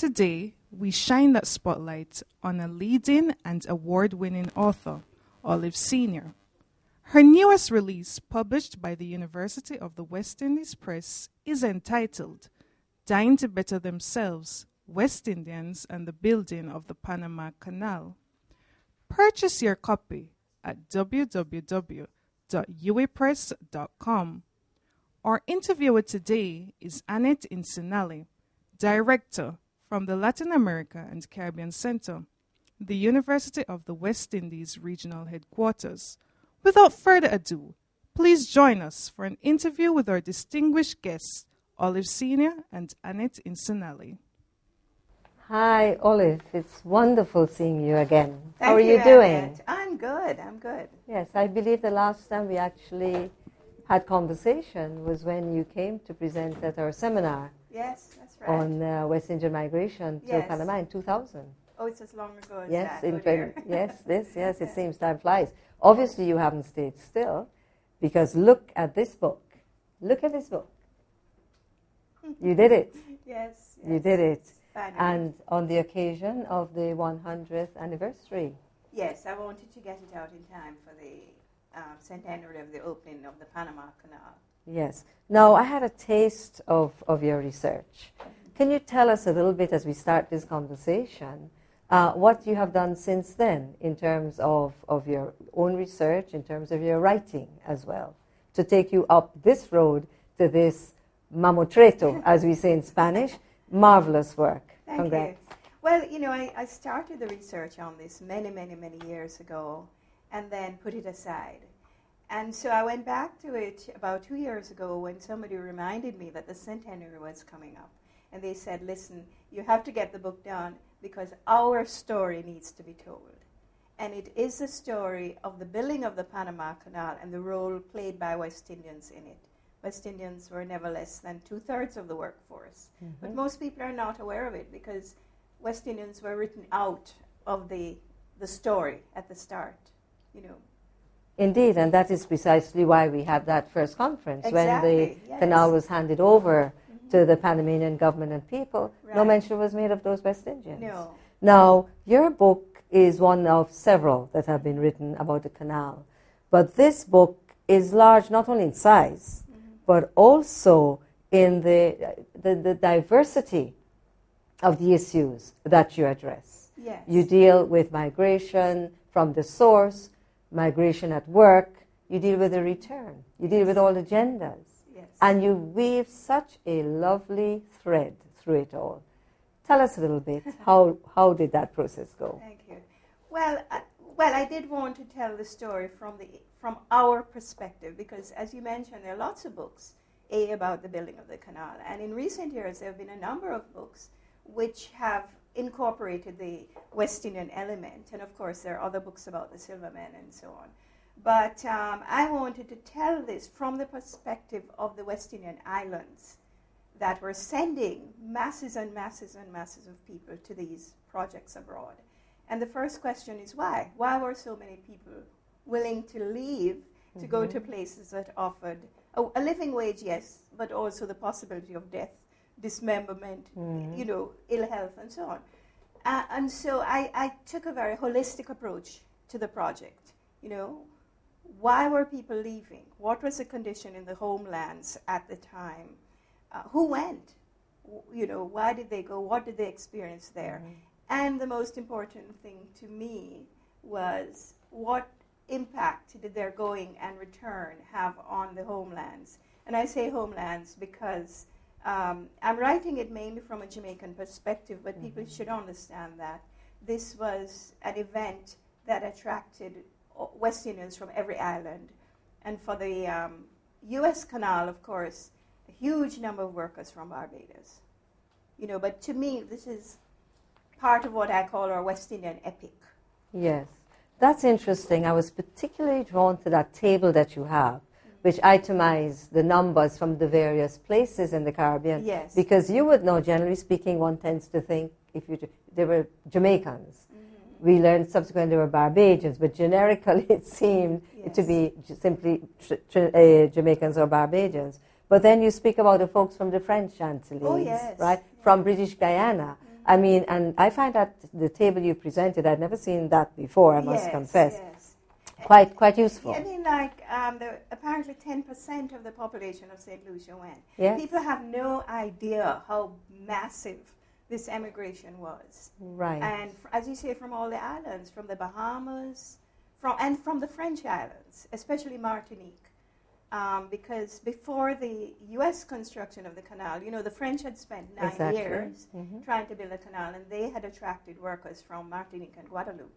Today, we shine that spotlight on a leading and award-winning author, Olive Senior. Her newest release, published by the University of the West Indies Press, is entitled Dying to Better Themselves, West Indians and the Building of the Panama Canal. Purchase your copy at www.uapress.com. Our interviewer today is Annette Insinali, Director from the Latin America and Caribbean Center, the University of the West Indies Regional Headquarters. Without further ado, please join us for an interview with our distinguished guests, Olive Senior and Annette Insinali. Hi, Olive. It's wonderful seeing you again. How are Thank you doing? Annette. I'm good. Yes, I believe the last time we actually had conversation was when you came to present at our seminar. Yes, that's right. On West Indian migration to Panama in 2000. Oh, it's as long ago as yes, that. Yes, it seems time flies. Obviously, you haven't stayed still, because look at this book. Look at this book. You did it. Yes. You did it. Finally. And on the occasion of the 100th anniversary. Yes, I wanted to get it out in time for the centenary of the opening of the Panama Canal. Yes. Now, I had a taste of your research. Can you tell us a little bit as we start this conversation what you have done since then in terms of your own research, in terms of your writing as well, to take you up this road to this mamotreto, as we say in Spanish, marvelous work. Thank Congrats. you. Well, I started the research on this many years ago and then put it aside. And so I went back to it about 2 years ago when somebody reminded me that the centenary was coming up. And they said, listen, you have to get the book done because our story needs to be told. And it is the story of the building of the Panama Canal and the role played by West Indians in it. West Indians were never less than 2/3 of the workforce. Mm-hmm. But most people are not aware of it because West Indians were written out of the story at the start, Indeed, and that is precisely why we had that first conference. Exactly, When the yes. canal was handed over to the Panamanian government and people, Right. no mention was made of those West Indians. No. Now, your book is one of several that have been written about the canal, but this book is large not only in size, but also in the diversity of the issues that you address. Yes. You deal with migration from the source, migration at work, you deal with the return, you deal with all agendas, Yes. and you weave such a lovely thread through it all. Tell us a little bit, how did that process go? Thank you. Well, I did want to tell the story from our perspective because, as you mentioned, there are lots of books about the building of the canal, and in recent years there have been a number of books which have incorporated the West Indian element, and of course there are other books about the Silvermen and so on. But I wanted to tell this from the perspective of the West Indian islands that were sending masses and masses and masses of people to these projects abroad. And the first question is why? Why were so many people willing to leave to go to places that offered a living wage, yes, but also the possibility of death, dismemberment, ill health, and so on. And so I took a very holistic approach to the project. Why were people leaving? What was the condition in the homelands at the time? Who went? Why did they go? What did they experience there? And the most important thing to me was what impact did their going and return have on the homelands? And I say homelands because I'm writing it mainly from a Jamaican perspective, but people should understand that this was an event that attracted West Indians from every island. And for the U.S. Canal, of course, a huge number of workers from Barbados. But to me, this is part of what I call our West Indian epic. Yes, that's interesting. I was particularly drawn to that table that you have, which itemized the numbers from the various places in the Caribbean. Yes. Because you would know, generally speaking, one tends to think they were Jamaicans. We learned subsequently they were Barbadians, but generically it seemed to be simply Jamaicans or Barbadians. But then you speak about the folks from the French Antilles, right? From British Guyana. I mean, and I find that the table you presented, I'd never seen that before, I must confess. Yes. Quite useful. I mean, like, apparently 10% of the population of St. Lucia went. Yes. People have no idea how massive this emigration was. Right. And as you say, from all the islands, from the Bahamas, from the French islands, especially Martinique. Because before the U.S. construction of the canal, you know, the French had spent 9 years trying to build a canal, and they had attracted workers from Martinique and Guadeloupe.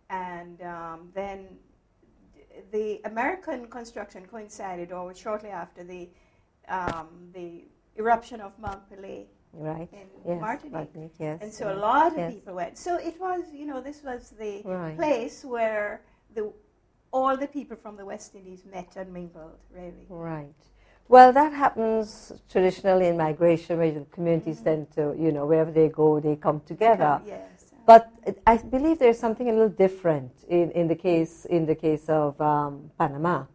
And then the American construction coincided, or shortly after the eruption of Mount Pelée in Martinique. Yes. And so a lot of people went. So it was, you know, this was the place where all the people from the West Indies met and mingled, really. Right. Well, that happens traditionally in migration, where the communities tend to, you know, wherever they go, they come together. Yes. But I believe there's something a little different in the case of Panama,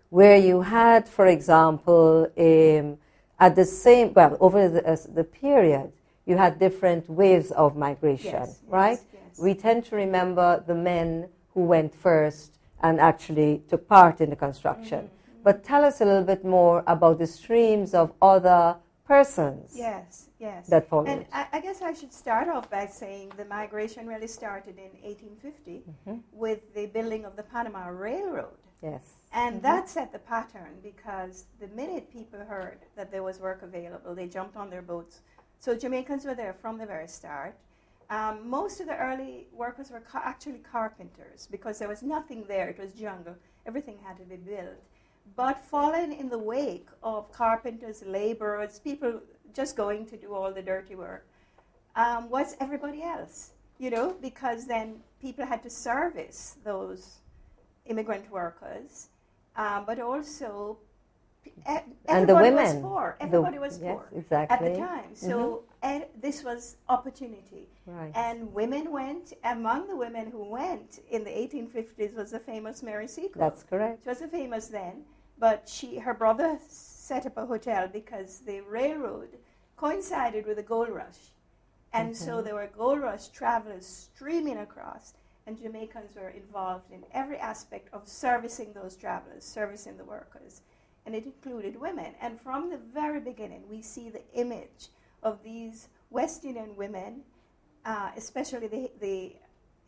where you had, for example, at the same, well, over the period, you had different waves of migration, right? Yes. We tend to remember the men who went first and actually took part in the construction. But tell us a little bit more about the streams of other persons that followed. And I guess I should start off by saying the migration really started in 1850 with the building of the Panama Railroad. Yes. And that set the pattern, because the minute people heard that there was work available, they jumped on their boats. So Jamaicans were there from the very start. Most of the early workers were actually carpenters, because there was nothing there. It was jungle. Everything had to be built. But following in the wake of carpenters, laborers, people just going to do all the dirty work, was everybody else, you know, because then people had to service those immigrant workers, but also and the women. was poor. Everybody was poor at the time. So this was opportunity. Right. And women went. Among the women who went in the 1850s was the famous Mary Seacole. That's correct. She was famous then, but her brother set up a hotel because the railroad coincided with the gold rush. And so there were gold rush travelers streaming across, and Jamaicans were involved in every aspect of servicing those travelers, servicing the workers. And it included women. And from the very beginning, we see the image of these West Indian women, especially the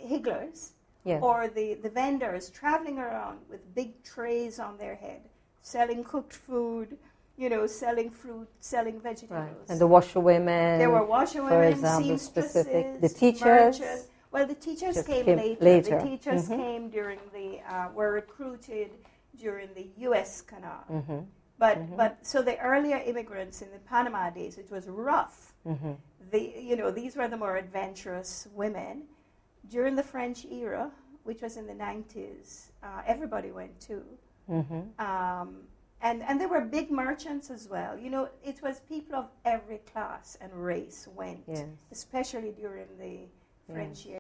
higglers, or the vendors traveling around with big trays on their head, selling cooked food, you know, selling fruit, selling vegetables. Right. And the washerwomen. There were washerwomen, seamstresses, the teachers. Merchants. Well, the teachers came later. The teachers came during were recruited during the U.S. Canal. But so the earlier immigrants in the Panama days, it was rough. These were the more adventurous women. During the French era, which was in the 90s, everybody went too. And there were big merchants as well. You know, it was people of every class and race went, especially during the French era.